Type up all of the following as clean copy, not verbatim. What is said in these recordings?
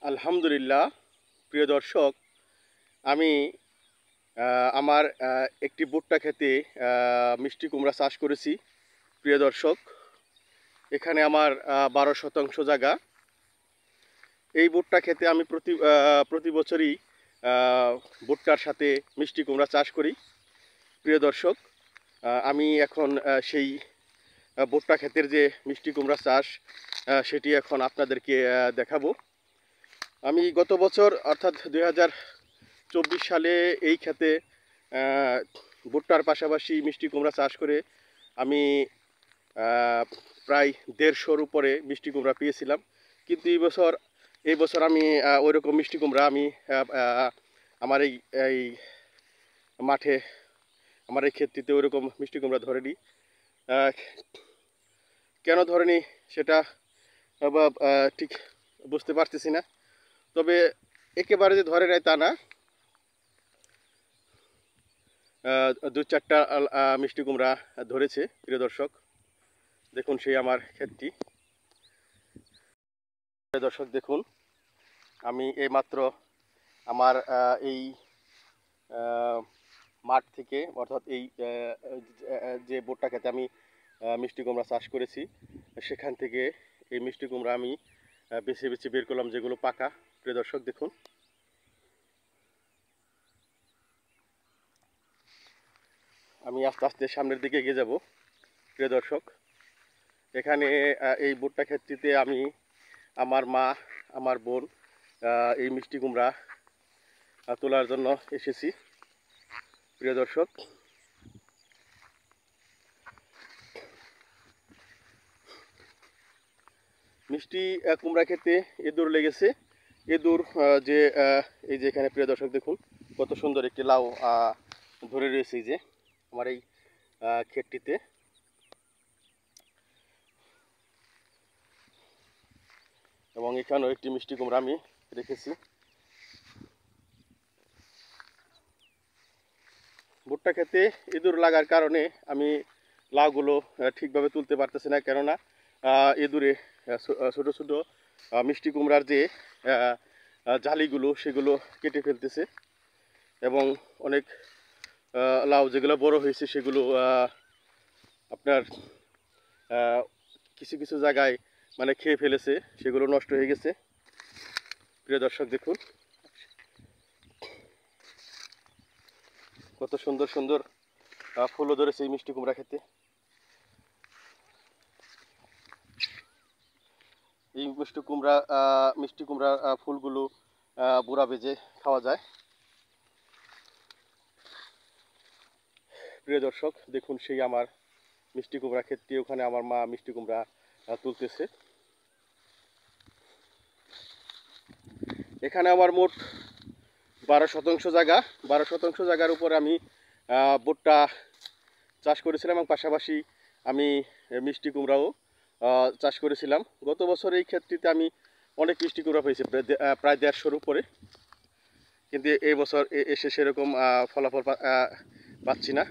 আলহামদুলিল্লাহ। প্রিয় দর্শক, আমি আমার একটি ভুট্টা খেতে মিষ্টি কুমড়া চাষ করেছি। প্রিয় দর্শক, এখানে আমার 12 শতাংশ জায়গা। এই ভুট্টা খেতে আমি প্রতি বছরই ভুট্টার সাথে মিষ্টি কুমড়া চাষ করি। প্রিয় দর্শক, আমি এখন সেই ভুট্টা ক্ষেতের যে মিষ্টি কুমড়া চাষ সেটি এখন আপনাদেরকে দেখাবো। আমি গত বছর অর্থাৎ 2024 সালে এই ক্ষেতে ভুট্টার পাশাপাশি মিষ্টি কুমড়া চাষ করে আমি প্রায় 150-র উপরে মিষ্টি কুমড়া পেয়েছিলাম। কিন্তু এই বছর আমি ওই রকম মিষ্টি কুমড়া আমি আমার এই মাঠে, আমার এই ক্ষেতটিতে ওই রকম মিষ্টি কুমড়া ধরেনি। কেন ধরেনি সেটা ঠিক বুঝতে পারতেছি না। তবে একেবারে যে ধরে নেয় তা না, 2-4টা মিষ্টি কুমড়া ধরেছে। প্রিয় দর্শক, দেখুন সেই আমার ক্ষেতটি। প্রিয় দর্শক দেখুন, আমি এইমাত্র আমার এই মাঠ থেকে, অর্থাৎ এই যে ভুট্টা ক্ষেতে আমি মিষ্টি কুমড়া চাষ করেছি, সেখান থেকে এই মিষ্টি কুমড়া আমি বেছে বেছে বের করলাম যেগুলো পাকা। প্রিয় দর্শক দেখুন, আমি আস্তে আস্তে সামনের দিকে এগিয়ে যাব। প্রিয় দর্শক, এখানে এই ভুট্টা ক্ষেতটিতে আমি, আমার মা, আমার বোন এই মিষ্টি কুমড়া তোলার জন্য এসেছি। প্রিয় দর্শক, মিষ্টি কুমড়া খেতে ইঁদুর লেগেছে। ইঁদুর যে এই যে এখানে, প্রিয় দর্শক দেখুন কত সুন্দর একটি লাউ ধরে রয়েছে এই যে আমার এই ক্ষেতটিতে। এবং এখানেও একটি মিষ্টি কুমড়া আমি রেখেছি। ভুট্টা খেতে ইঁদুর লাগার কারণে আমি লাউগুলো ঠিকভাবে তুলতে পারতেছি না, কেননা ইঁদুরে ছোটো ছোটো মিষ্টি কুমড়ার যে জালিগুলো সেগুলো কেটে ফেলতেছে। এবং অনেক লাউ যেগুলো বড় হয়েছে সেগুলো আপনার কিছু কিছু জায়গায় মানে খেয়ে ফেলেছে, সেগুলো নষ্ট হয়ে গেছে। প্রিয় দর্শক দেখুন কত সুন্দর সুন্দর ফুলও ধরেছে এই মিষ্টি কুমড়া খেতে। এই মিষ্টি কুমড়া ফুলগুলো বুড়া ভেজে খাওয়া যায়। প্রিয় দর্শক দেখুন সেই আমার মিষ্টি কুমড়া ক্ষেতটি, ওখানে আমার মা মিষ্টি কুমড়া তুলতেছে। এখানে আমার মোট 12 শতাংশ জায়গা। 12 শতাংশ জায়গার উপর আমি ভুট্টা চাষ করেছিলাম এবং পাশাপাশি আমি মিষ্টি কুমড়াও চাষ করেছিলাম। গত বছর এই ক্ষেতটিতে আমি অনেক মিষ্টি কুমড়া পেয়েছি, প্রায় 150-র উপরে। কিন্তু এই বছর এসে সেরকম ফলাফল পাচ্ছি না।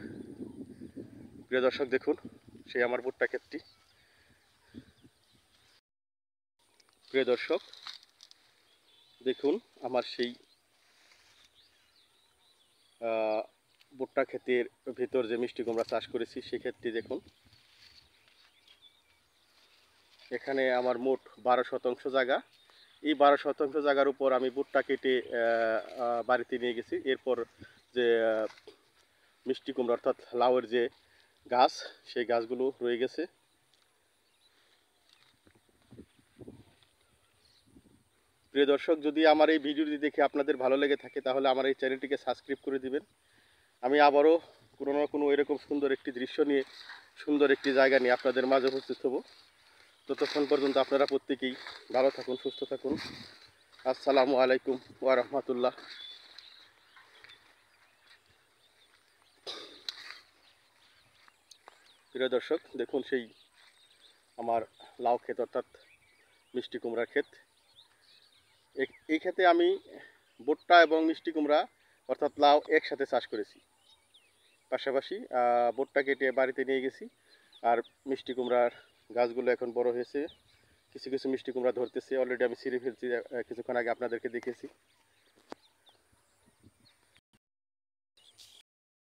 প্রিয় দর্শক দেখুন সেই আমার ভুট্টা ক্ষেতটি। প্রিয় দর্শক দেখুন আমার সেই ভুট্টা ক্ষেতের ভিতর যে মিষ্টি কুমড়া চাষ করেছি সেই ক্ষেতটি দেখুন। এখানে আমার মোট 12 শতাংশ জায়গা। এই 12 শতাংশ জায়গার উপর আমি ভুট্টা কেটে বাড়িতে নিয়ে গেছি। এরপর যে মিষ্টি কুমড়া অর্থাৎ লাউয়ের যে গাছ, সেই গাছগুলো রয়ে গেছে। প্রিয় দর্শক, যদি আমার এই ভিডিওটি দেখে আপনাদের ভালো লেগে থাকে তাহলে আমার এই চ্যানেলটিকে সাবস্ক্রাইব করে দিবেন। আমি আবারও কোনো না কোনো এরকম সুন্দর একটি দৃশ্য নিয়ে, সুন্দর একটি জায়গা নিয়ে আপনাদের মাঝে উপস্থিত হব। ততক্ষণ পর্যন্ত আপনারা প্রত্যেকেই ভালো থাকুন, সুস্থ থাকুন। আসসালামু আলাইকুম ওয়া রাহমাতুল্লাহ। প্রিয় দর্শক দেখুন সেই আমার লাউ ক্ষেত অর্থাৎ মিষ্টি কুমড়ার ক্ষেত। এই ক্ষেতে আমি ভুট্টা এবং মিষ্টি কুমড়া অর্থাৎ লাউ একসাথে চাষ করেছি। পাশাপাশি ভুট্টা কেটে বাড়িতে নিয়ে গেছি, আর মিষ্টি কুমড়ার গাছগুলো এখন বড় হয়েছে, কিছু কিছু মিষ্টি কুমড়া ধরতেছে, অলরেডি আমি ছিঁড়ে ফেলছি, কিছুক্ষণ আগে আপনাদেরকে দেখেছি।